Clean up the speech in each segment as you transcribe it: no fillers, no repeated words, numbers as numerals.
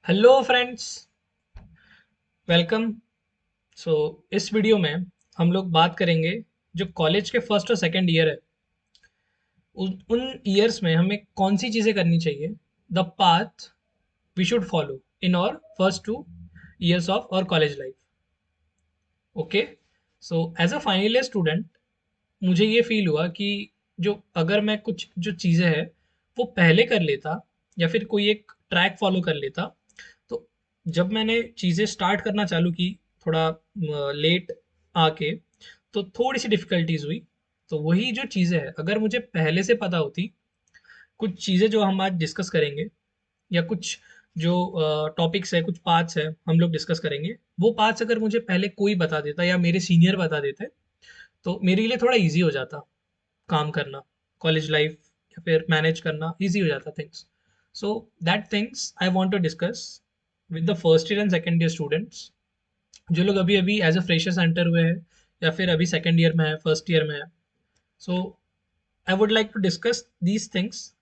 Hello friends, welcome. सो इस video में हम लोग बात करेंगे जो कॉलेज के फर्स्ट और सेकंड ईयर है उन ईयर्स में हमें कौन सी चीज़ें करनी चाहिए, the path we should follow in और फर्स्ट 2 years ऑफ और college life. Okay, so as a final year student मुझे ये फील हुआ कि जो अगर मैं कुछ जो चीज़ें हैं वो पहले कर लेता या फिर कोई एक ट्रैक फॉलो कर लेता, तो जब मैंने चीज़ें स्टार्ट करना चालू की थोड़ा लेट आके, तो थोड़ी सी डिफ़िकल्टीज़ हुई। तो वही जो चीज़ें हैं अगर मुझे पहले से पता होती, कुछ चीज़ें जो हम आज डिस्कस करेंगे या कुछ जो टॉपिक्स है, कुछ पार्ट्स है हम लोग डिस्कस करेंगे, वो पार्ट्स अगर मुझे पहले कोई बता देता या मेरे सीनियर बता देते तो मेरे लिए थोड़ा ईज़ी हो जाता काम करना, कॉलेज लाइफ या फिर मैनेज करना ईज़ी हो जाता things. So that things I want to discuss with the first year and second year students जो लोग अभी अभी एज अ फ्रेशर्स एंटर हुए हैं या फिर अभी सेकंड ईयर में है, फर्स्ट ईयर में है। So I would like to discuss these things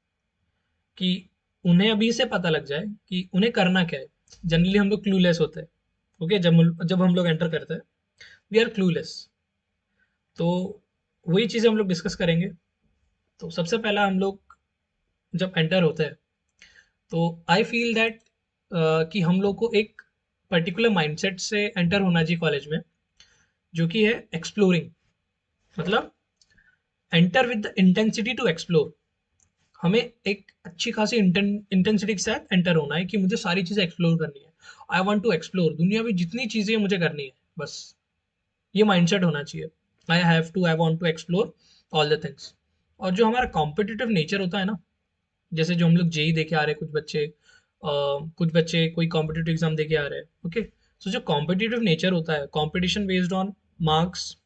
कि उन्हें अभी से पता लग जाए कि उन्हें करना क्या है। जनरली हम लोग क्लूलेस होते हैं। ओके, जब हम लोग एंटर करते हैं वी आर क्लूलेस। तो वही चीज़ें हम लोग डिस्कस करेंगे। तो सबसे पहला हम लोग जब एंटर होते हैं तो आई फील दैट कि हम लोग को एक पर्टिकुलर माइंडसेट से एंटर होना चाहिए कॉलेज में, जो कि है एक्सप्लोरिंग। मतलब enter with the intensity to explore. हमें एक अच्छी खासी इंटेंसिटी के साथ एंटर होना है कि मुझे सारी चीज़ें एक्सप्लोर करनी है। आई वॉन्ट टू एक्सप्लोर दुनिया में जितनी चीज़ें मुझे करनी है, बस ये माइंडसेट होना चाहिए। I want to explore all the things. और जो हमारा कॉम्पिटिटिव नेचर होता है ना, जैसे जो हम लोग जेई दे के आ रहे हैं, कुछ बच्चे कोई कॉम्पिटिटिव एग्जाम दे के आ रहे हैं। ओके, सो जो कॉम्पिटिटिव नेचर होता है, competition based on marks,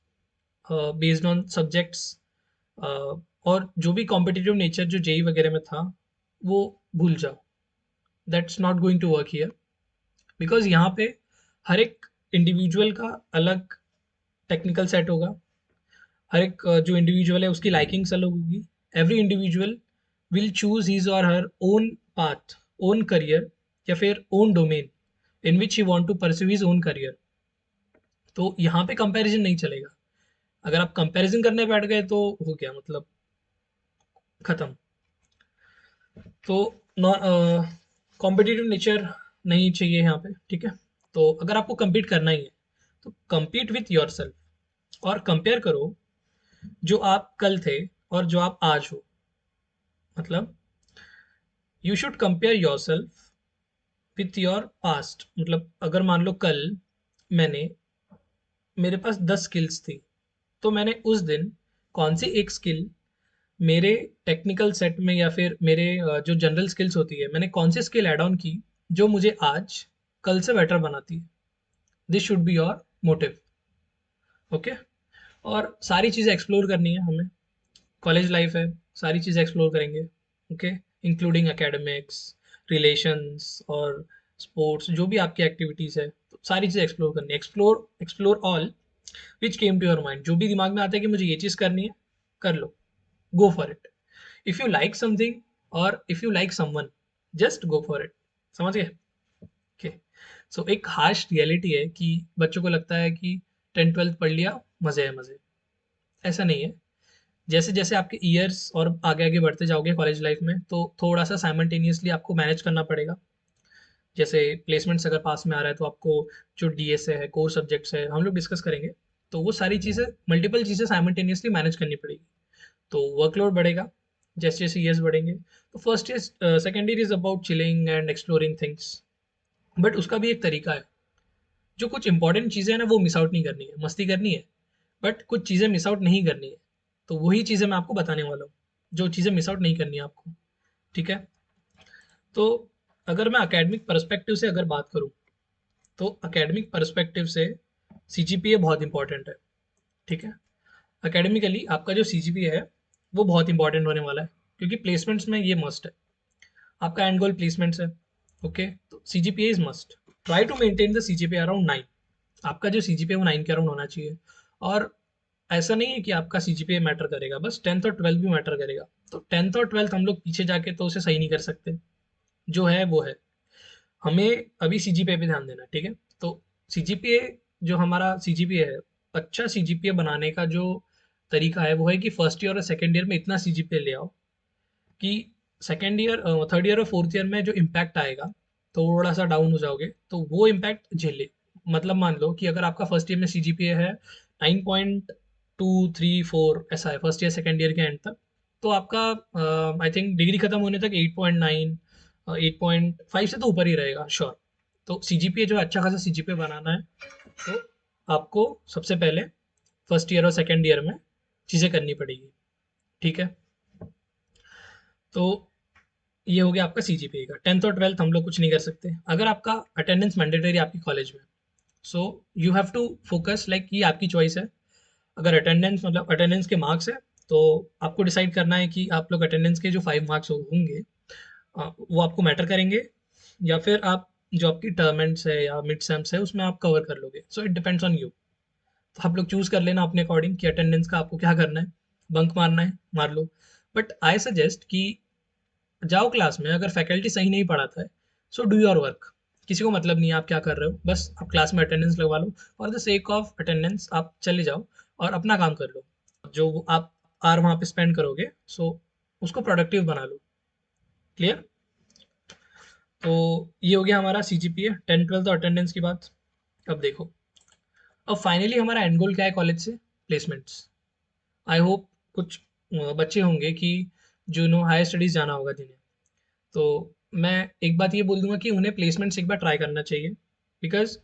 based on subjects, और जो भी कॉम्पिटिटिव नेचर जो जेई वगैरह में था, वो भूल जाओ। That's not going to work here. Because यहाँ पे हर एक इंडिविजुअल का अलग टेक्निकल सेट होगा। हर एक जो इंडिविजुअल है उसकी लाइकिंग्स अलग होगी। Every individual will choose his और हर ओन पाथ, ओन करियर या फिर own domain in which he want to pursue his own career. तो यहाँ पे कंपैरिजन नहीं चलेगा। अगर आप कंपैरिजन करने बैठ गए तो हो गया, मतलब खत्म। तो कॉम्पिटिटिव नेचर नहीं चाहिए यहाँ पे, ठीक है। तो अगर आपको compete करना ही है तो compete विथ योर सेल्फ और कंपेयर करो जो आप कल थे और जो आप आज हो। मतलब you should compare your self with your past. मतलब अगर मान लो कल मैंने मेरे पास 10 स्किल्स थी, तो मैंने उस दिन कौन सी एक स्किल मेरे टेक्निकल सेट में या फिर मेरे जो जनरल स्किल्स होती है, मैंने कौन सी स्किल ऐड ऑन की जो मुझे आज कल से बेटर बनाती है। This should be your motive. Okay, और सारी चीज़ें एक्सप्लोर करनी है हमें। कॉलेज लाइफ है, सारी चीज़ें एक्सप्लोर करेंगे। ओके, इंक्लूडिंग एकेडमिक्स, रिलेशंस और स्पोर्ट्स, जो भी आपकी एक्टिविटीज़ है, तो सारी चीज़ें एक्सप्लोर करनी है। Explore explore all which came to your mind. जो भी दिमाग में आता है कि मुझे ये चीज़ करनी है, कर लो, go for it. If you like something और if you like someone, just go for it. समझ गए? ओके, सो एक हार्श रियलिटी है कि बच्चों को लगता है कि 10th 12th पढ़ लिया, मज़े है मज़े। ऐसा नहीं है। जैसे जैसे आपके ईयर्स और आगे आगे बढ़ते जाओगे कॉलेज लाइफ में, तो थोड़ा सा साइमल्टेनियसली आपको मैनेज करना पड़ेगा। जैसे प्लेसमेंट्स अगर पास में आ रहा है तो आपको जो डीएस है, कोर सब्जेक्ट्स है, हम लोग डिस्कस करेंगे। तो वो सारी चीज़ें, मल्टीपल चीज़ें साइमल्टेनियसली मैनेज करनी पड़ेगी। तो वर्कलोड बढ़ेगा जैसे जैसे ईयर्स बढ़ेंगे। तो first year second year is about chilling and exploring things. But उसका भी एक तरीका है। जो कुछ इंपॉर्टेंट चीज़ें हैं ना, वो मिस आउट नहीं करनी है, मस्ती करनी है, बट कुछ चीज़ें मिस आउट नहीं करनी है। तो वही चीज़ें मैं आपको बताने वाला हूँ, जो चीज़ें मिस आउट नहीं करनी है आपको। ठीक है। तो अगर मैं एकेडमिक पर्सपेक्टिव से अगर बात करूँ, तो एकेडमिक पर्सपेक्टिव से सीजीपीए बहुत इंपॉर्टेंट है। ठीक है। एकेडमिकली आपका जो सीजीपीए है वो बहुत इंपॉर्टेंट होने वाला है, क्योंकि प्लेसमेंट्स में ये मस्ट है। आपका एंड गोल प्लेसमेंट्स है। ओके, तो CGPA is must. Try to maintain the CGPA around 9। आपका जो सीजीपीए वो 9 के अराउंड होना चाहिए। और ऐसा नहीं है कि आपका सीजीपीए मैटर करेगा, बस 10th और 12th भी मैटर करेगा। तो 10th और 12th हम लोग पीछे जाके तो उसे सही नहीं कर सकते, जो है वो है। हमें अभी सीजीपीए पे ध्यान देना है, ठीक है? तो सीजीपीए, जो हमारा सीजीपीए है, अच्छा सीजीपीए बनाने का जो तरीका है वो है कि फर्स्ट ईयर और सेकंड ईयर में इतना सीजीपीए ले आओ कि सेकंड ईयर, थर्ड ईयर और फोर्थ ईयर में जो इम्पैक्ट आएगा थोड़ा सा डाउन हो जाओगे, तो वो इम्पैक्ट झेले। मतलब मान लो कि अगर आपका फर्स्ट ईयर में सीजीपीए है 9.234, ऐसा है फर्स्ट ईयर सेकंड ईयर के एंड तक, तो आपका आई थिंक डिग्री खत्म होने तक 8.9, 8.5 से तो ऊपर ही रहेगा श्योर। तो सीजीपीए जो है, अच्छा खासा सीजीपीए बनाना है, तो आपको सबसे पहले फर्स्ट ईयर और सेकंड ईयर में चीज़ें करनी पड़ेगी, ठीक है? तो ये हो गया आपका सीजीपीए का। 10th और 12th हम लोग कुछ नहीं कर सकते। अगर आपका अटेंडेंस मैंडेटरी आपकी कॉलेज में, so you have to focus, like ये आपकी चॉइस है। अगर अटेंडेंस मतलब अटेंडेंस के मार्क्स है, तो आपको डिसाइड करना है कि आप लोग अटेंडेंस के जो 5 मार्क्स होंगे, वो आपको मैटर करेंगे, या फिर आप जो आपकी टर्मेंट्स है या मिड सेम्स है उसमें आप कवर कर लोगे। So it depends on you. तो आप लोग चूज कर लेना अपने अकॉर्डिंग कि अटेंडेंस का आपको क्या करना है। बंक मारना है मार लो, बट आई सजेस्ट कि जाओ क्लास में। अगर फैकल्टी सही नहीं पढ़ाता है, सो डू योर वर्क। किसी को मतलब नहीं है आप क्या कर रहे हो, बस आप क्लास में अटेंडेंस लगवा लो। For the sake of attendance आप चले जाओ और अपना काम कर लो। जो आप आर वहाँ पे स्पेंड करोगे, सो उसको प्रोडक्टिव बना लो। क्लियर? तो ये हो गया हमारा सीजीपीए, 10 12 अटेंडेंस की बात। अब देखो, अब फाइनली हमारा एंड गोल क्या है कॉलेज से? प्लेसमेंट्स। आई होप कुछ बच्चे होंगे कि जो नो हायर स्टडीज जाना होगा जिन्हें, तो मैं एक बात ये बोल दूंगा कि उन्हें प्लेसमेंट्स एक बार ट्राई करना चाहिए। बिकॉज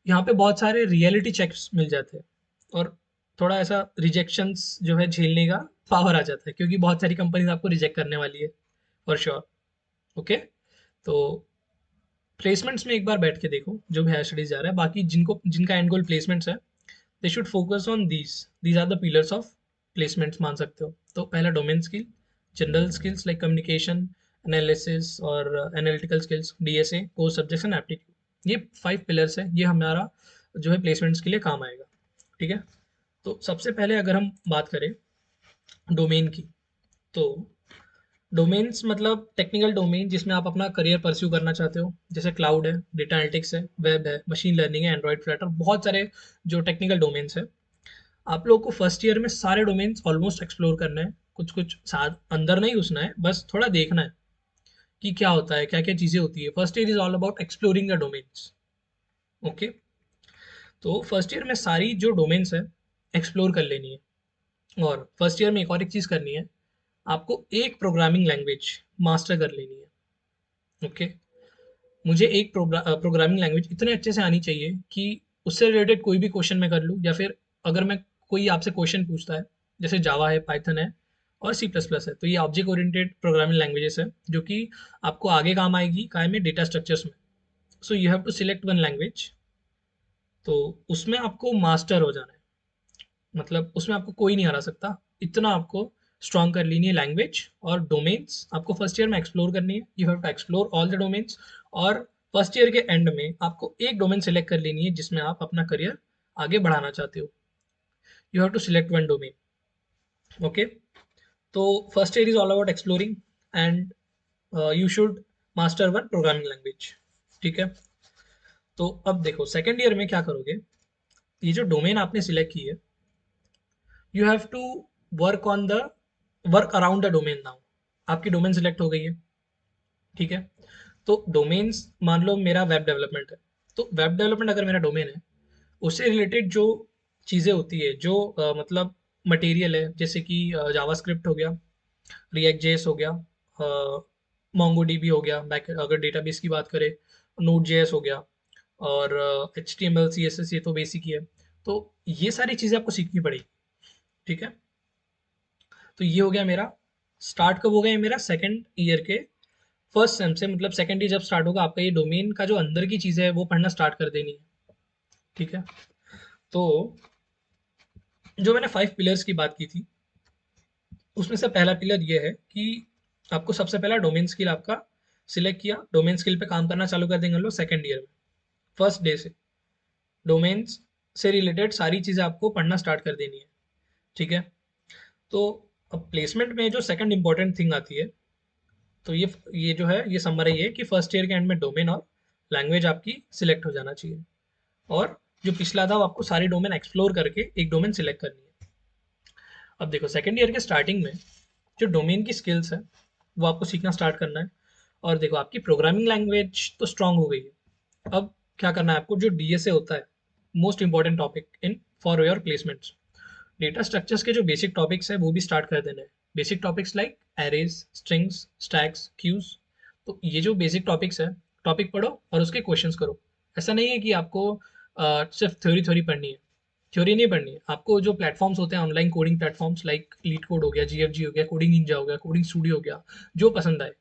यहाँ पे बहुत सारे रियलिटी चेक्स मिल जाते हैं, और थोड़ा ऐसा रिजेक्शंस जो है झेलने का पावर आ जाता है, क्योंकि बहुत सारी कंपनीज आपको रिजेक्ट करने वाली है फॉर श्योर। ओके, तो प्लेसमेंट्स में एक बार बैठ के देखो जो भी हायर स्टडीज जा रहा है। बाकी जिनको जिनका एंड गोल प्लेसमेंट्स है, they should focus on these are the pillars of placements, मान सकते हो। तो पहला domain skill, general skills like communication, analysis और analytical skills, DSA, core subjects and aptitude. ये 5 पिलर्स है, ये हमारा जो है प्लेसमेंट्स के लिए काम आएगा, ठीक है? तो सबसे पहले अगर हम बात करें डोमेन की, तो डोमेन्स मतलब टेक्निकल डोमेन जिसमें आप अपना करियर परस्यू करना चाहते हो, जैसे क्लाउड है, डेटा एनालिटिक्स है, वेब है, मशीन लर्निंग है, एंड्रॉइड फ्लटर, बहुत सारे जो टेक्निकल डोमेन्स है। आप लोगों को फर्स्ट ईयर में सारे डोमेन्स ऑलमोस्ट एक्सप्लोर करना है। कुछ कुछ साथ अंदर नहीं घुसना है, बस थोड़ा देखना है कि क्या होता है, क्या क्या चीज़ें होती है। First year is all about exploring the domains. Okay, तो फर्स्ट ईयर में सारी जो डोमेन्स है एक्सप्लोर कर लेनी है। और फर्स्ट ईयर में एक और एक चीज़ करनी है, आपको एक प्रोग्रामिंग लैंग्वेज मास्टर कर लेनी है। ओके, मुझे एक प्रोग्रामिंग लैंग्वेज इतने अच्छे से आनी चाहिए कि उससे रिलेटेड कोई भी क्वेश्चन मैं कर लूँ, या फिर अगर मैं कोई आपसे क्वेश्चन पूछता है, जैसे जावा है, पाइथन है और सी प्लस प्लस है, तो ये ऑब्जेक्ट ओरिएंटेड प्रोग्रामिंग लैंग्वेजेस है जो कि आपको आगे काम आएगी काय में, डेटा स्ट्रक्चर्स में। So you have to select one language, तो उसमें आपको मास्टर हो जाना है। मतलब उसमें आपको कोई नहीं हरा सकता, इतना आपको स्ट्रॉन्ग कर लेनी है लैंग्वेज। और डोमेन्स आपको फर्स्ट ईयर में एक्सप्लोर करनी है, you have to explore all the domains. और फर्स्ट ईयर के एंड में आपको एक डोमेन सेलेक्ट कर लेनी है जिसमें आप अपना करियर आगे बढ़ाना चाहते हो। You have to select one domain. Okay, तो first year is all about exploring, and you should master one programming language, ठीक है? तो अब देखो सेकेंड ईयर में क्या करोगे। ये जो डोमेन आपने सिलेक्ट की है, you have to work on the work around the domain now. आपकी डोमेन सिलेक्ट हो गई है, ठीक है? तो डोमेन्स, मान लो मेरा वेब डेवलपमेंट है, तो वेब डेवलपमेंट अगर मेरा डोमेन है, उससे रिलेटेड जो चीज़ें होती है, जो मतलब मटेरियल है, जैसे कि जावास्क्रिप्ट हो गया, रिएक्ट जेएस हो गया, मोंगो डीबी हो गया, बैक अगर डेटाबेस की बात करें, नोड जेएस हो गया, और H T M L C S S, ये तो बेसिक ही है। तो ये सारी चीज़ें आपको सीखनी पड़ेगी, ठीक है? तो ये हो गया मेरा। स्टार्ट कब हो गया ये मेरा? सेकंड ईयर के फर्स्ट सेम से, मतलब सेकंड ईयर जब स्टार्ट होगा आपका, ये डोमेन का जो अंदर की चीज़ें है वो पढ़ना स्टार्ट कर देनी है, ठीक है? तो जो मैंने 5 पिलर्स की बात की थी, उसमें से पहला पिलर ये है कि आपको सबसे पहला डोमेन स्किल आपका सिलेक्ट किया, डोमेन स्किल पे काम करना चालू कर देंगे हम लोग सेकंड ईयर में, फर्स्ट डे से। डोमेन्स से रिलेटेड सारी चीज़ें आपको पढ़ना स्टार्ट कर देनी है, ठीक है? तो अब प्लेसमेंट में जो सेकंड इंपॉर्टेंट थिंग आती है, तो ये जो है ये समरी है कि फर्स्ट ईयर के एंड में डोमेन और लैंग्वेज आपकी सिलेक्ट हो जाना चाहिए, और जो पिछला था वो आपको सारी डोमेन एक्सप्लोर करके एक डोमेन सिलेक्ट करनी है। अब देखो सेकेंड ईयर के स्टार्टिंग में जो डोमेन की स्किल्स है वो आपको सीखना स्टार्ट करना है। और देखो आपकी प्रोग्रामिंग लैंग्वेज तो स्ट्रांग हो गई है। अब क्या करना है आपको, जो डीएसए होता है, most important topic in for your placements, data structures के जो बेसिक टॉपिक्स है वो भी स्टार्ट कर देने हैं। Basic topics like arrays, strings, stacks, queues. तो ये जो बेसिक टॉपिक्स है, टॉपिक पढ़ो और उसके क्वेश्चंस करो। ऐसा नहीं है कि आपको सिर्फ थ्योरी थ्योरी पढ़नी है, थ्योरी नहीं पढ़नी है। आपको जो प्लेटफॉर्म्स होते हैं online coding platforms like leet code हो गया, जीएफजी हो गया, कोडिंग निंजा हो गया, कोडिंग स्टूडियो हो गया, जो पसंद आए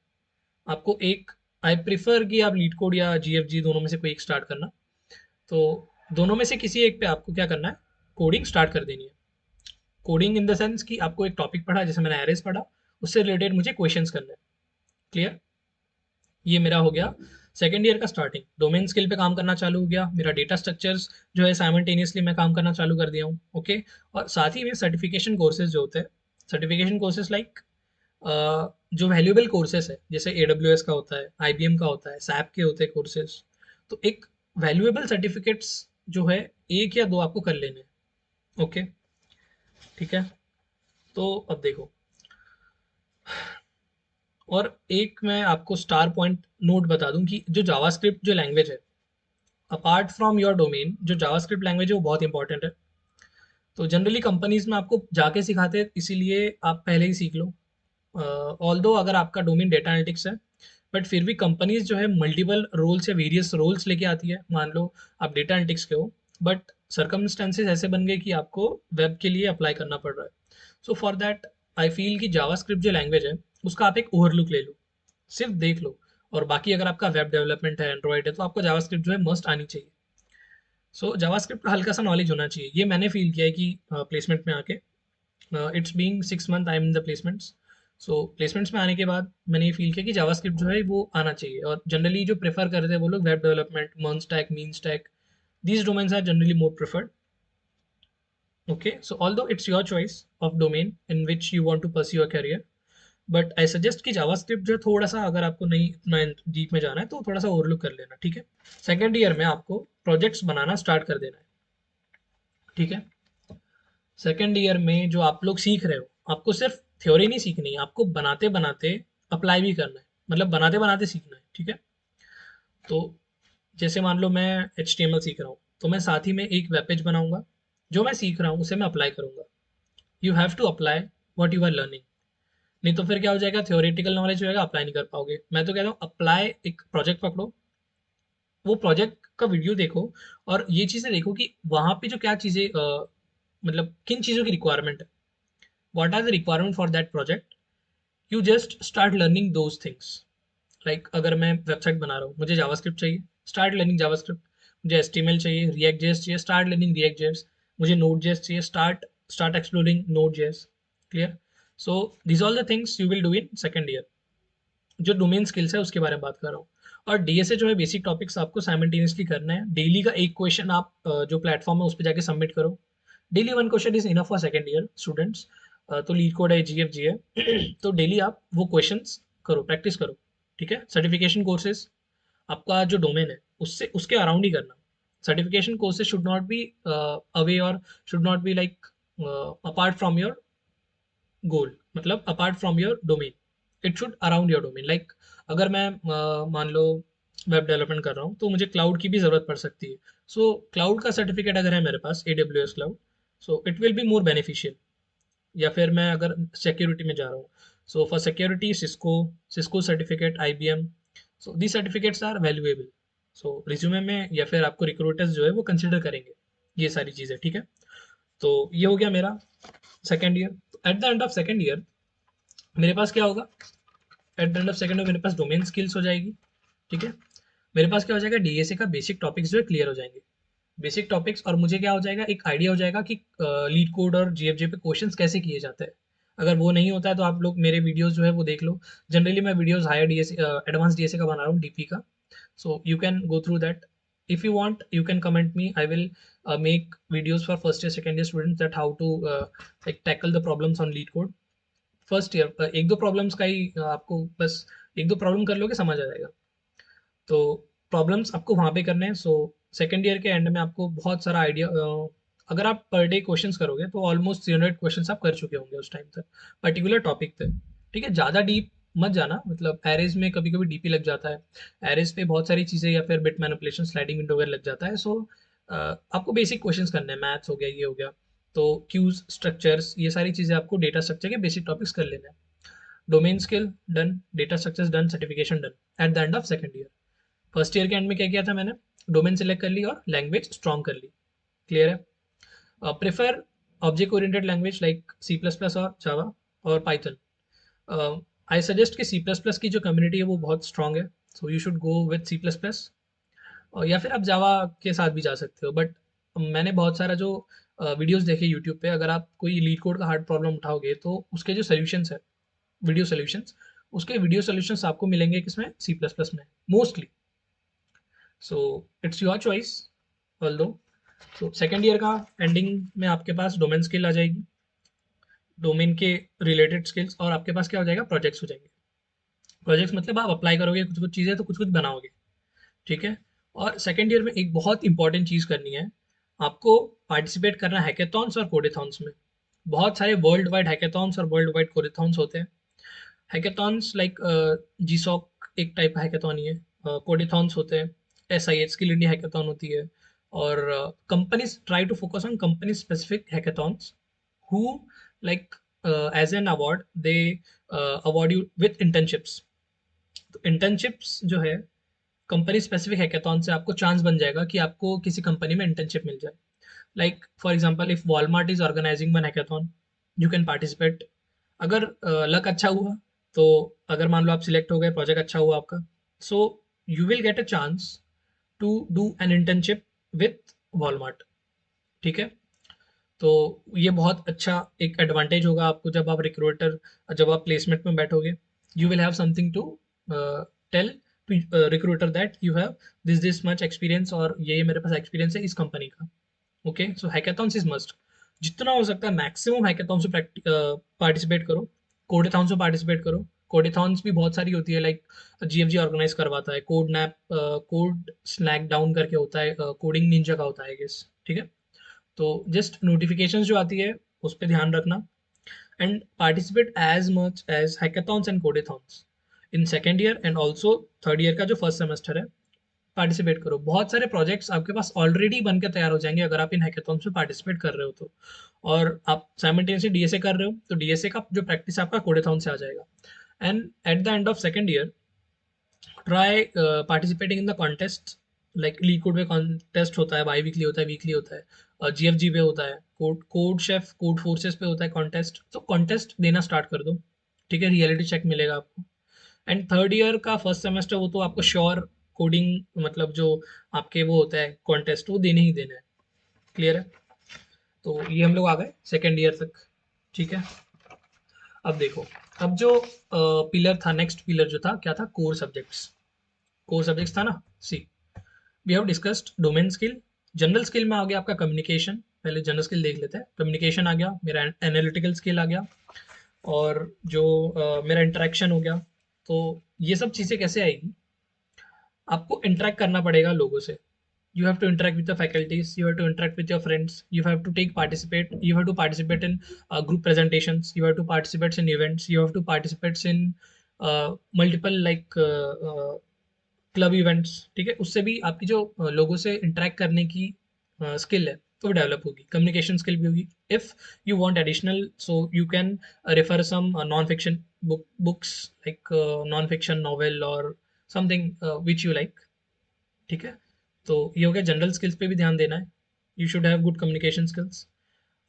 आपको एक, आई प्रिफर कि आप लीड कोड या जीएफजी दोनों में से कोई एक स्टार्ट करना। तो दोनों में से किसी एक पे आपको क्या करना है, कोडिंग स्टार्ट कर देनी है। कोडिंग इन द सेंस कि आपको एक टॉपिक पढ़ा, जैसे मैंने एरेस पढ़ा, उससे रिलेटेड मुझे क्वेश्चंस करने हैं। क्लियर? ये मेरा हो गया सेकेंड ईयर का स्टार्टिंग। डोमेन स्किल पे काम करना चालू हो गया मेरा, डेटा स्ट्रक्चर्स जो है साइमल्टेनियसली मैं काम करना चालू कर दिया हूँ। ओके। और साथ ही में सर्टिफिकेशन कोर्सेज जो होते हैं, सर्टिफिकेशन कोर्सेज लाइक जो वैल्यूएबल कोर्सेज है, जैसे AWS का होता है, IBM का होता है, SAP के होते हैं कोर्सेज। तो एक वैल्यूएबल सर्टिफिकेट्स जो है, एक या दो आपको कर लेने हैं। ओके, ठीक है। तो अब देखो, और एक मैं आपको स्टार पॉइंट नोट बता दूं कि जो जावास्क्रिप्ट जो लैंग्वेज है, अपार्ट फ्रॉम योर डोमेन, जो जावास्क्रिप्ट लैंग्वेज है वो बहुत इंपॉर्टेंट है। तो जनरली कंपनीज में आपको जाके सिखाते हैं, इसीलिए आप पहले ही सीख लो। ऑल्दो अगर आपका डोमेन डेटा एनालिटिक्स है, बट फिर भी कंपनीज जो है मल्टीपल रोल्स या वेरियस रोल्स लेके आती है। मान लो आप डेटा एनालिटिक्स के हो, बट सर्कमस्टेंसेज ऐसे बन गए कि आपको वेब के लिए अप्लाई करना पड़ रहा है। सो फॉर दैट आई फील कि जावास्क्रिप्ट जो लैंग्वेज है उसका आप एक ओवरलुक ले लो, सिर्फ देख लो। और बाकी अगर आपका वेब डेवलपमेंट है, एंड्रॉइड है, तो आपको जावास्क्रिप्ट जो है मस्ट आनी चाहिए। सो जावास्क्रिप्ट का हल्का सा नॉलेज होना चाहिए। ये मैंने फील किया है कि प्लेसमेंट में आके, it's being 6 month I am in the placements. So placements में आने के बाद मैंने ये फील किया कि जावास्क्रिप्ट जो है वो आना चाहिए। और जनरली जो प्रेफर करते हैं वो लोग web development, MERN stack, mean stack, these domains are generally more preferred. Okay, so although it's your choice of domain in which you want to pursue your career, but I suggest कि JavaScript जो है थोड़ा सा, अगर आपको नहीं इतना deep में जाना है तो थोड़ा सा ओवरलुक कर लेना। ठीक है। सेकेंड ईयर में आपको प्रोजेक्ट्स बनाना स्टार्ट कर देना है। ठीक है। सेकेंड ईयर में जो आप लोग सीख रहे हो, आपको सिर्फ थ्योरी नहीं सीखनी है, आपको बनाते बनाते अप्लाई भी करना है, मतलब बनाते बनाते सीखना है। ठीक है। तो जैसे मान लो मैं HTML सीख रहा हूँ, तो मैं साथ ही में एक वेब पेज बनाऊंगा, जो मैं सीख रहा हूँ उसे मैं अप्लाई करूंगा। You have to apply what you are learning. नहीं तो फिर क्या हो जाएगा, थ्योरेटिकल नॉलेज होएगा, अप्लाई नहीं कर पाओगे। मैं तो कहता हूँ अप्लाई, एक प्रोजेक्ट पकड़ो, वो प्रोजेक्ट का वीडियो देखो, और ये चीज़ें देखो कि वहाँ पे जो क्या चीज़ें मतलब किन चीज़ों की रिक्वायरमेंट है, what are the requirement for that project. You just start learning those things. Like अगर मैं वेबसाइट बना रहा हूँ, मुझे जावास्क्रिप्ट चाहिए, स्टार्ट लर्निंग जावास्क्रिप्ट। मुझे HTML चाहिए, रिएक्ट जेएस चाहिए, स्टार्ट लर्निंग रिएक्ट जेएस। मुझे नोड जेएस चाहिए, start start exploring Node JS. Clear? So these all the things you will do in second year. जो डोमेन स्किल्स है उसके बारे में बात कर रहा हूँ। और डीएसए जो है, बेसिक टॉपिक्स आपको साइमल्टेनियसली करना है। डेली का एक क्वेश्चन आप जो प्लेटफॉर्म है उस पर जाके सबमिट करो। Daily one question is enough for second year students. तो लीड कोड है, जीएफजी है, तो डेली आप वो क्वेश्चंस करो, प्रैक्टिस करो। ठीक है। सर्टिफिकेशन कोर्सेज आपका जो डोमेन है उससे, उसके अराउंड ही करना। Certification courses should not be away, और should not be like apart from your goal, मतलब apart from your domain. It should around your domain. Like अगर मैं मान लो वेब डेवलपमेंट कर रहा हूँ, तो मुझे क्लाउड की भी ज़रूरत पड़ सकती है। सो क्लाउड का सर्टिफिकेट अगर है मेरे पास, AWS cloud, so it will be more beneficial. या फिर मैं अगर सिक्योरिटी में जा रहा हूँ, so for security Cisco, Cisco certificate, IBM, so the certificates are valuable. So resume में या फिर आपको रिक्रूटर्स जो है वो कंसिडर करेंगे ये सारी चीज़ें। ठीक है। तो ये हो गया मेरा second year. Eight the end of second year मेरे पास क्या होगा, eight the end of second year मेरे पास डोमेन स्किल्स हो जाएगी। ठीक है। मेरे पास क्या हो जाएगा, डीएसए का बेसिक टॉपिक्स जो है क्लियर हो जाएंगे। बेसिक टॉपिक्स, और मुझे क्या हो जाएगा, एक आइडिया हो जाएगा कि लीड कोड और जीएफजे पे क्वेश्चंस कैसे किए जाते हैं। अगर वो नहीं होता है तो आप लोग मेरे वीडियोस जो है वो देख लो। जनरली मैं videos higher DSA, advance DSA का बना रहा हूँ, डीपी का। So you can go through that. if you want you can comment me, I will make videos for first year second year students that how to like tackle the problems on lead code first year. एक दो problems का ही आपको बस एक दो problem कर लोगे समझ आ जाएगा। तो प्रॉब्लम्स आपको वहाँ पे करने हैं। सो सेकेंड ईयर के एंड में आपको बहुत सारा आइडिया, अगर आप पर डे क्वेश्चंस करोगे तो ऑलमोस्ट 300 क्वेश्चंस आप कर चुके होंगे उस टाइम तक पर्टिकुलर टॉपिक पे। ठीक है, ज़्यादा डीप मत जाना, मतलब एरेज में कभी कभी डीपी लग जाता है, एरेज पे बहुत सारी चीज़ें या फिर बिट मैनिपुलेशन स्लाइडिंग विंडो वगैरह लग जाता है। सो आपको बेसिक क्वेश्चंस करने हैं, मैथ्स हो गया, ये हो गया, तो क्यूज स्ट्रक्चर्स, ये सारी चीज़ें आपको डेटा स्ट्रक्चर के बेसिक टॉपिक्स कर लेने हैं। Domain skill done, data structures done, certification done at the end of second year. First year के एंड में क्या किया था मैंने, डोमेन सेलेक्ट कर ली और लैंग्वेज स्ट्रॉन्ग कर ली। क्लियर है। Prefer object oriented language like C plus plus और जावा और पाइथन। आई सजेस्ट कि सी प्लस प्लस की जो कम्युनिटी है वो बहुत स्ट्रॉन्ग है, so you should go with C plus plus, या फिर आप जावा के साथ भी जा सकते हो। बट मैंने बहुत सारा जो वीडियोस देखे यूट्यूब पे, अगर आप कोई लीड कोड का हार्ड प्रॉब्लम उठाओगे तो उसके जो सोल्यूशंस है, वीडियो सोल्यूशंस, उसके वीडियो सोल्यूशंस आपको मिलेंगे किसमें, सी प्लस प्लस में mostly. So it's your choice all दो। तो सेकेंड ईयर का एंडिंग में आपके पास डोमेन स्किल आ जाएगी, डोमेन के रिलेटेड स्किल्स, और आपके पास क्या हो जाएगा, प्रोजेक्ट्स हो जाएंगे। प्रोजेक्ट्स मतलब आप अप्लाई करोगे कुछ कुछ चीज़ें तो कुछ कुछ बनाओगे। ठीक है। और सेकेंड ईयर में एक बहुत इंपॉर्टेंट चीज़ करनी है, आपको पार्टिसिपेट करना है हैकेथॉन्स और कोडेथॉन्स में। बहुत सारे वर्ल्ड वाइड हैकेथॉन्स और वर्ल्ड वाइड कोडेथॉन्स होते हैं। हैकेथॉन्स लाइक जीसॉक एक टाइप का हैकेथॉन ही है, कोडेथॉन्स होते हैं, SIH स्किल इंडिया हैकेथॉन होती है, और companies try to focus on company specific hackathons who like as an award they award you with internships. तो इंटर्नशिप्स जो है कंपनी स्पेसिफिक हैकेथॉन से आपको चांस बन जाएगा कि आपको किसी कंपनी में इंटर्नशिप मिल जाए। Like for example if Walmart is organizing one hackathon, you can participate. अगर लक अच्छा हुआ, तो अगर मान लो आप सिलेक्ट हो गए, प्रोजेक्ट अच्छा हुआ आपका, so you will get a chance to do an internship with Walmart. ठीक है। तो ये बहुत अच्छा एक एडवांटेज होगा आपको जब आप रिक्रूटर, जब आप प्लेसमेंट में बैठोगे, you will have something to tell to recruiter that you have this much experience, और ये मेरे पास एक्सपीरियंस है इस कंपनी का। Okay, so hackathons is must. जितना हो सकता है मैक्सिमम हैकेथॉन्स में पार्टिसिपेट करो, कोडेथॉन्स में पार्टिसिपेट करो। कोडेथॉन्स भी बहुत सारी होती है, लाइक GFG ऑर्गेनाइज करवाता है, code nap, code snackdown करके होता है, कोडिंग निंजा का होता है गेस। ठीक है। तो जस्ट नोटिफिकेशंस जो आती है उस पर ध्यान रखना, and participate as much as hackathons and codeathons in second year and also third year का जो फर्स्ट सेमेस्टर है, पार्टिसिपेट करो। बहुत सारे प्रोजेक्ट्स आपके पास ऑलरेडी बन के तैयार हो जाएंगे अगर आप इन हैकेथॉन्स में पार्टिसिपेट कर रहे हो तो। और आप साइमल्टेनियसली DSA कर रहे हो तो DSA का जो प्रैक्टिस आपका कोडेथॉन से आ जाएगा। And eight the end of second year try participating in the contest, like leet code पे कॉन्टेस्ट होता है, बाई वीकली होता है, वीकली होता है, और GFG पे होता है, code code chef, code forces पे होता है कॉन्टेस्ट, तो कॉन्टेस्ट देना स्टार्ट कर दो। ठीक है, रियलिटी चेक मिलेगा आपको। एंड थर्ड ईयर का फर्स्ट सेमेस्टर वो तो आपको श्योर कोडिंग, मतलब जो आपके वो होता है कॉन्टेस्ट, वो देने ही देना है। क्लियर है। तो ये हम लोग आ गए सेकेंड ईयर तक। ठीक है। अब देखो, अब जो पिलर था, नेक्स्ट पिलर जो था क्या था, कोर सब्जेक्ट्स। कोर सब्जेक्ट्स था ना, see we have discussed domain skill. General skill में आ गया आपका कम्युनिकेशन। पहले जनरल स्किल देख लेते हैं। कम्युनिकेशन आ गया, मेरा एनालिटिकल स्किल आ गया, और जो मेरा इंटरेक्शन हो गया। तो ये सब चीज़ें कैसे आएगी, आपको इंटरेक्ट करना पड़ेगा लोगों से। You have to interact with the faculties, you have to interact with your friends, you have to you have to participate in group presentations, you have to participate in events, you have to participate in multiple like club events. ठीक है, उससे भी आपकी जो लोगों से interact करने की स्किल है वो डेवलप होगी, कम्युनिकेशन स्किल भी होगी। If you want additional, so you can refer some non fiction books, like non fiction novel और समथिंग विच यू लाइक। ठीक है। तो ये हो गया, जनरल स्किल्स पे भी ध्यान देना है, you should have good communication skills.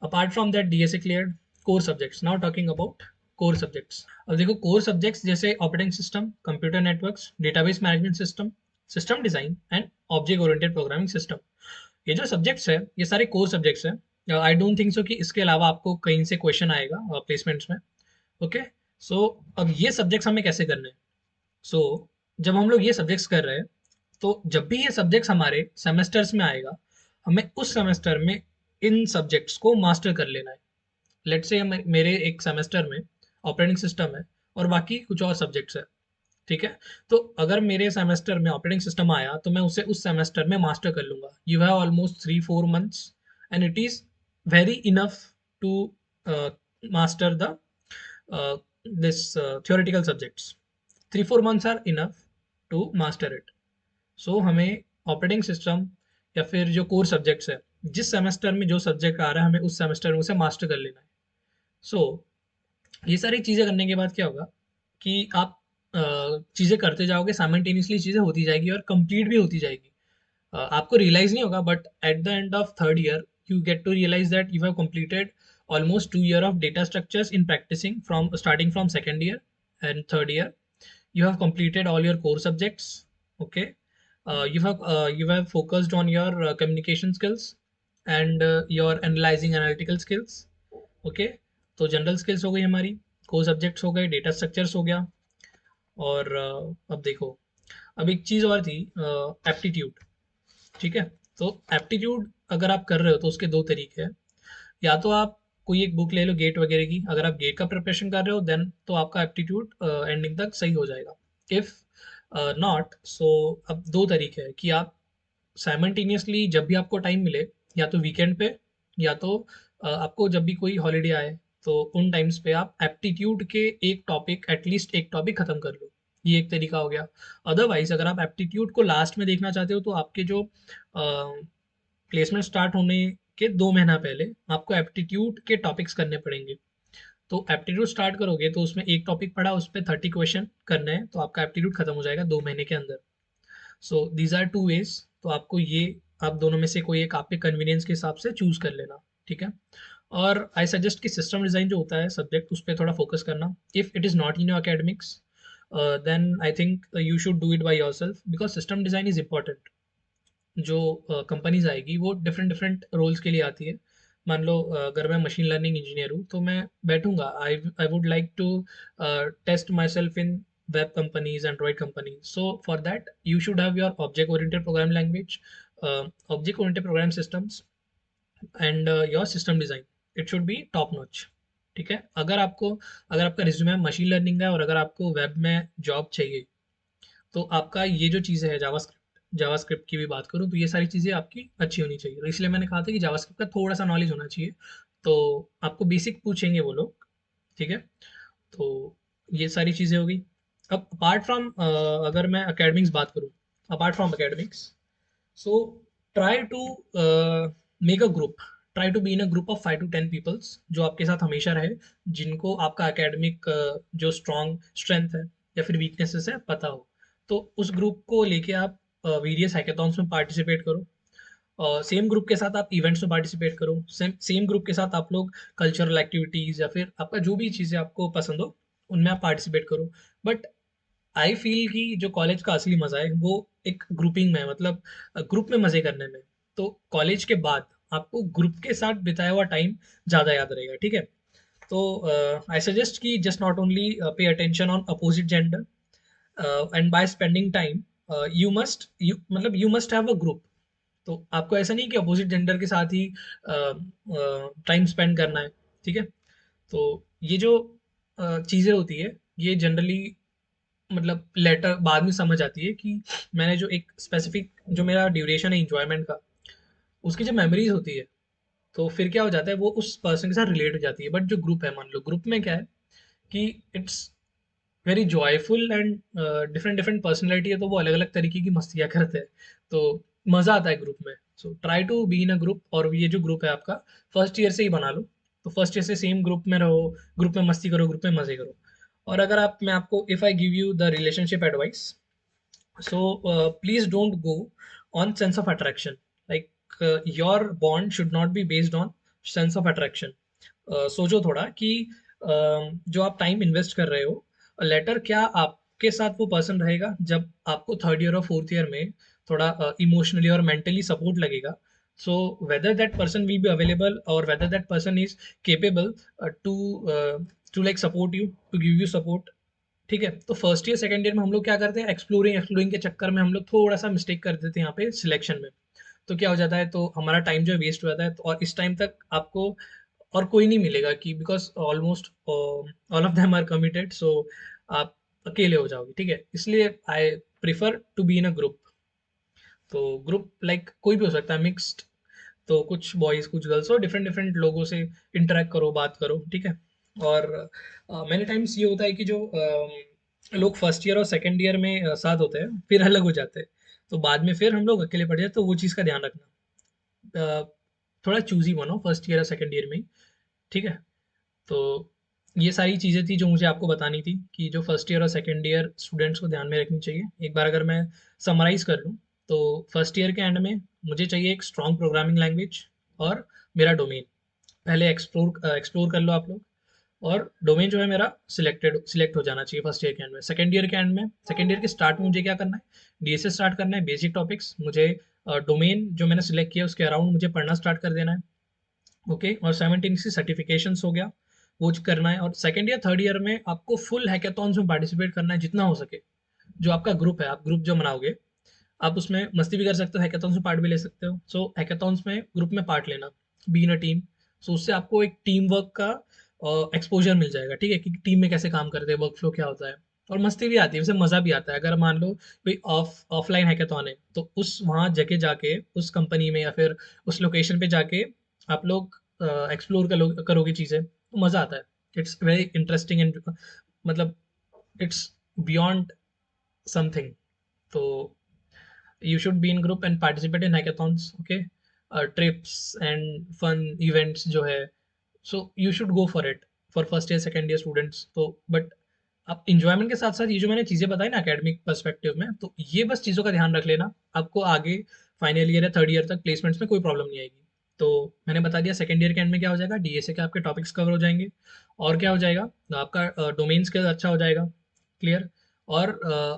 Apart from that DSA cleared. Core subjects, now talking about core subjects. अब देखो, कोर सब्जेक्ट्स जैसे operating system, computer networks, database management system, system design and object oriented programming system, ये जो subjects है ये सारे core subjects हैं। I don't think so कि इसके अलावा आपको कहीं से क्वेश्चन आएगा प्लेसमेंट्स में। ओके। सो अब ये सब्जेक्ट्स हमें कैसे करने हैं। सो जब हम लोग ये सब्जेक्ट्स कर रहे हैं, तो जब भी ये सब्जेक्ट्स हमारे सेमेस्टर्स में आएगा, हमें उस सेमेस्टर में इन सब्जेक्ट्स को मास्टर कर लेना है। लेट्स से मेरे एक सेमेस्टर में ऑपरेटिंग सिस्टम है और बाकी कुछ और सब्जेक्ट्स है, ठीक है। तो अगर मेरे सेमेस्टर में ऑपरेटिंग सिस्टम आया तो मैं उसे उस सेमेस्टर में मास्टर कर लूंगा। You have almost 3-4 months and it is very enough to master the this theoretical subjects. 3-4 months are enough to master it. So हमें ऑपरेटिंग सिस्टम या फिर जो कोर सब्जेक्ट्स है, जिस सेमेस्टर में जो सब्जेक्ट आ रहा है हमें उस सेमेस्टर में उसे मास्टर कर लेना है। सो ये सारी चीज़ें करने के बाद क्या होगा कि आप चीज़ें करते जाओगे, साइमल्टेनियसली चीज़ें होती जाएगी और कंप्लीट भी होती जाएगी। आपको रियलाइज नहीं होगा, but at the end of third year you get to realize that you have completed almost 2 year of data structures in practicing from starting from second year and third year. You have completed all your core subjects. Okay. You have focused on your communication skills and your analyzing analytical skills. Okay. तो general skills हो गई हमारी, core subjects हो गए, data structures हो गया। और अब देखो, अब एक चीज़ और थी, एप्टीट्यूड। ठीक है। तो एप्टीट्यूड अगर आप कर रहे हो तो उसके दो तरीके हैं। या तो आप कोई एक बुक ले लो गेट वगैरह की, अगर आप गेट का प्रिपरेशन कर रहे हो देन तो आपका एप्टीट्यूड एंडिंग तक सही हो जाएगा। इफ़ नॉट, सो अब दो तरीके हैं कि आप साइमल्टेनियसली जब भी आपको टाइम मिले, या तो वीकेंड पे, या तो आपको जब भी कोई हॉलीडे आए, तो उन टाइम्स पे आप एप्टीट्यूड के एक टॉपिक, एटलीस्ट एक टॉपिक खत्म कर लो। ये एक तरीका हो गया। अदरवाइज अगर आप एप्टीट्यूड को लास्ट में देखना चाहते हो तो आपके जो प्लेसमेंट स्टार्ट होने के 2 महीना पहले आपको एप्टीट्यूड के टॉपिक्स करने पड़ेंगे। तो एप्टीट्यूड स्टार्ट करोगे तो उसमें एक टॉपिक पढ़ा, उस पर 30 क्वेश्चन करने हैं, तो आपका एप्टीट्यूड खत्म हो जाएगा 2 महीने के अंदर। So these are two ways. तो आपको ये, आप दोनों में से कोई एक आपके कन्वीनियंस के हिसाब से चूज कर लेना। ठीक है। और आई सजेस्ट कि सिस्टम डिज़ाइन जो होता है सब्जेक्ट, उस पर थोड़ा फोकस करना। If it is not in your academics then I think you should do it by yourself, because system design is important. जो कंपनीज आएगी वो डिफरेंट डिफरेंट रोल्स के लिए आती है। मान लो अगर मैं मशीन लर्निंग इंजीनियर हूँ तो मैं बैठूंगा, I I would like to test myself in web companies, Android companies. So for that you should have your object oriented program language, object oriented program systems and your system design. It should be top notch. ठीक है। अगर आपका resume machine learning है और अगर आपको web में job चाहिए, तो आपका ये जो चीज़ें है, जावास्क्रिप्ट की भी बात करूँ तो ये सारी चीज़ें आपकी अच्छी होनी चाहिए। तो इसलिए मैंने कहा था कि जावास्क्रिप्ट का थोड़ा सा नॉलेज होना चाहिए। तो आपको बेसिक पूछेंगे वो लोग। ठीक है। तो ये सारी चीज़ें हो गई। अब अपार्ट फ्रॉम, अगर मैं अकेडमिक्स बात करूँ, apart from academics, so try to make a group, try to be in a group of 5 to 10 peoples जो आपके साथ हमेशा रहे, जिनको आपका एकेडमिक जो स्ट्रेंथ है या फिर वीकनेसेस है पता हो। तो उस ग्रुप को लेके आप वेरियस हैकेथॉन्स में पार्टिसिपेट करो। सेम ग्रुप के साथ आप इवेंट्स में पार्टिसिपेट करो। सेम ग्रुप के साथ आप लोग कल्चरल एक्टिविटीज़ या फिर आपका जो भी चीज़ें आपको पसंद हो उनमें आप पार्टिसिपेट करो। बट आई फील कि जो कॉलेज का असली मजा है वो एक ग्रुपिंग में है, मतलब ग्रुप में मजे करने में। तो कॉलेज के बाद आपको ग्रुप के साथ बिताया हुआ टाइम ज्यादा याद रहेगा। ठीक है। तो आई सजेस्ट कि just not only pay attention on opposite gender and by spending time, you must have a group. तो आपको ऐसा नहीं कि अपोजिट जेंडर के साथ ही टाइम स्पेंड करना है। ठीक है। तो ये जो चीज़ें होती है, ये जनरली मतलब लेटर बाद में समझ आती है कि मैंने जो एक स्पेसिफिक जो मेरा ड्यूरेशन है इंजॉयमेंट का, उसकी जो मेमोरीज होती है, तो फिर क्या हो जाता है वो उस पर्सन के साथ रिलेट हो जाती है। बट जो ग्रुप है, मान लो ग्रुप में क्या है कि it's very joyful and different different personality है, तो वो अलग अलग तरीके की मस्तियाँ करते हैं। तो मज़ा आता है ग्रुप में। So try to be in a group. और ये जो ग्रुप है आपका, फर्स्ट ईयर से ही बना लो। तो फर्स्ट ईयर से सेम ग्रुप में रहो, ग्रुप में मस्ती करो, ग्रुप में मज़े करो। और अगर आप, मैं आपको, if I give you the relationship advice, so please don't go on sense of attraction, like your bond should not be based on sense of attraction. सोचो थोड़ा कि जो आप टाइम इन्वेस्ट कर रहे हो, लेटर क्या आपके साथ वो पर्सन रहेगा जब आपको थर्ड ईयर और फोर्थ ईयर में थोड़ा इमोशनली और मेंटली सपोर्ट लगेगा। So whether that person will be available और whether that person is capable to to like support you, to give you support. ठीक है। तो फर्स्ट ईयर सेकंड ईयर में हम लोग क्या करते हैं, एक्सप्लोरिंग एक्सप्लोरिंग के चक्कर में हम लोग थोड़ा सा मिस्टेक कर देते हैं यहाँ पे सिलेक्शन में। तो क्या हो जाता है, तो हमारा टाइम जो है वेस्ट हो जाता है। तो और इस टाइम तक आपको और कोई नहीं मिलेगा कि because almost all of them are committed. So आप अकेले हो जाओगे, ठीक है। इसलिए I prefer to be in a group. तो ग्रुप लाइक कोई भी हो सकता है, मिक्स्ड, तो कुछ बॉयज़ कुछ गर्ल्स और डिफरेंट डिफरेंट लोगों से इंटरेक्ट करो, बात करो, ठीक है। और मैनी टाइम्स ये होता है कि जो लोग फर्स्ट ईयर और सेकेंड ईयर में साथ होते हैं फिर अलग हो जाते हैं, तो बाद में फिर हम लोग अकेले पड़ जाते, तो वो चीज़ का ध्यान रखना। अ, थोड़ा चूजी बनो फर्स्ट ईयर और सेकेंड ईयर में ही, ठीक है। तो ये सारी चीज़ें थी जो मुझे आपको बतानी थी कि जो फर्स्ट ईयर और सेकेंड ईयर स्टूडेंट्स को ध्यान में रखनी चाहिए। एक बार अगर मैं समराइज़ कर लूँ, तो फर्स्ट ईयर के एंड में मुझे चाहिए एक स्ट्रॉन्ग प्रोग्रामिंग लैंग्वेज और मेरा डोमेन। पहले एक्सप्लोर कर लो आप लोग, और डोमेन जो है मेरा सिलेक्ट हो जाना चाहिए फर्स्ट ईयर के एंड में। सेकेंड ईयर के एंड में, सेकेंड ईयर के स्टार्ट में मुझे क्या करना है, डीएसए स्टार्ट करना है, बेसिक टॉपिक्स मुझे, डोमेन जो मैंने सिलेक्ट किया उसके अराउंड मुझे पढ़ना स्टार्ट कर देना है, ओके। और साइमल्टेनियसली सर्टिफिकेशंस हो गया, वो करना है। और सेकंड ईयर थर्ड ईयर में आपको फुल हैकेथॉन्स में पार्टिसिपेट करना है जितना हो सके। जो आपका ग्रुप है, आप ग्रुप जो बनाओगे, आप उसमें मस्ती भी कर सकते हो, हैकेथॉन्स में पार्ट भी ले सकते हो। सो हैकेथॉन्स में ग्रुप में पार्ट लेना, बी इन अ टीम। सो उससे आपको एक टीम वर्क का एक्सपोजर मिल जाएगा, ठीक है, कि टीम में कैसे काम करते हैं, वर्क फ्लो क्या होता है। और मस्ती भी आती है, वैसे मज़ा भी आता है। अगर मान लो कोई ऑफलाइन हैकेथॉन है, तो उस वहाँ जगह जाके, उस कंपनी में या फिर उस लोकेशन पे जाके आप लोग एक्सप्लोर करोगे चीज़ें, तो मज़ा आता है। इट्स वेरी इंटरेस्टिंग एंड मतलब इट्स बियॉन्ड समथिंग। तो you should be in group and participate in hackathons, okay, trips and fun events जो है, so you should go for it for first year second year students। तो but आप enjoyment के साथ साथ ये जो मैंने चीज़ें बताई ना एकेडमिक पर्सपेक्टिव में, तो ये बस चीज़ों का ध्यान रख लेना, आपको आगे फाइनल ईयर या थर्ड ईयर तक प्लेसमेंट्स में कोई प्रॉब्लम नहीं आएगी। तो मैंने बता दिया सेकंड ईयर के एंड में क्या हो जाएगा, डीएसए के आपके टॉपिक्स कवर हो जाएंगे, और क्या हो जाएगा, आपका डोमेन स्किल अच्छा हो जाएगा, क्लियर। और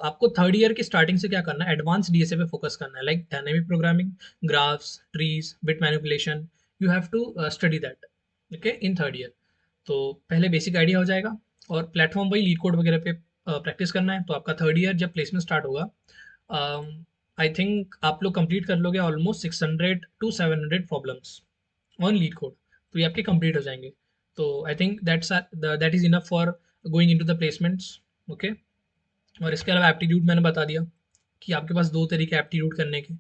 आपको थर्ड ईयर की स्टार्टिंग से क्या करना है, एडवांस डीएसए पे फोकस करना है, like dynamic programming, graphs, trees, bit manipulation. You have to study that, okay, in third year. तो पहले बेसिक आइडिया हो जाएगा, और प्लेटफॉर्म वही लीड कोड वगैरह पे प्रैक्टिस करना है। तो आपका थर्ड ईयर जब प्लेसमेंट स्टार्ट होगा, आई थिंक आप लोग कंप्लीट कर लोगे almost 600 to 700 problems on leet code, तो ये आपके कंप्लीट हो जाएंगे। तो I think that is enough for going into the placements, okay. और इसके अलावा एप्टीट्यूड मैंने बता दिया कि आपके पास दो तरीके एप्टीट्यूड करने के,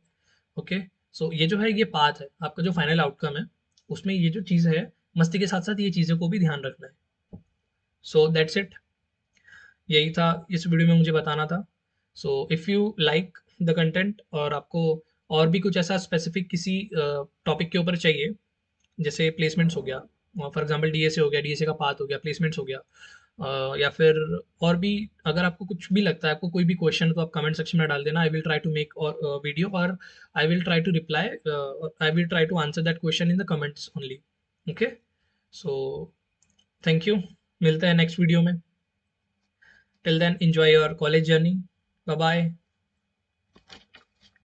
ओके। सो ये जो है ये पाथ है आपका, जो फाइनल आउटकम है उसमें ये जो चीज़ है, मस्ती के साथ साथ ये चीज़ों को भी ध्यान रखना है। सो दैट्स इट, यही था इस वीडियो में मुझे बताना था। So if you like the content, और आपको और भी कुछ ऐसा स्पेसिफिक किसी टॉपिक के ऊपर चाहिए, जैसे प्लेसमेंट्स हो गया, फॉर एग्जांपल डीएसए हो गया, डीएसए का पाथ हो गया, प्लेसमेंट्स हो गया, या फिर और भी, अगर आपको कुछ भी लगता है, आपको कोई भी क्वेश्चन, तो आप कमेंट सेक्शन में डाल देना। I will try to make और वीडियो, और I will try to reply, I will try to answer that question in the comments only, okay. So thank you, मिलते हैं नेक्स्ट वीडियो में। Till then enjoy your college journey, bye bye.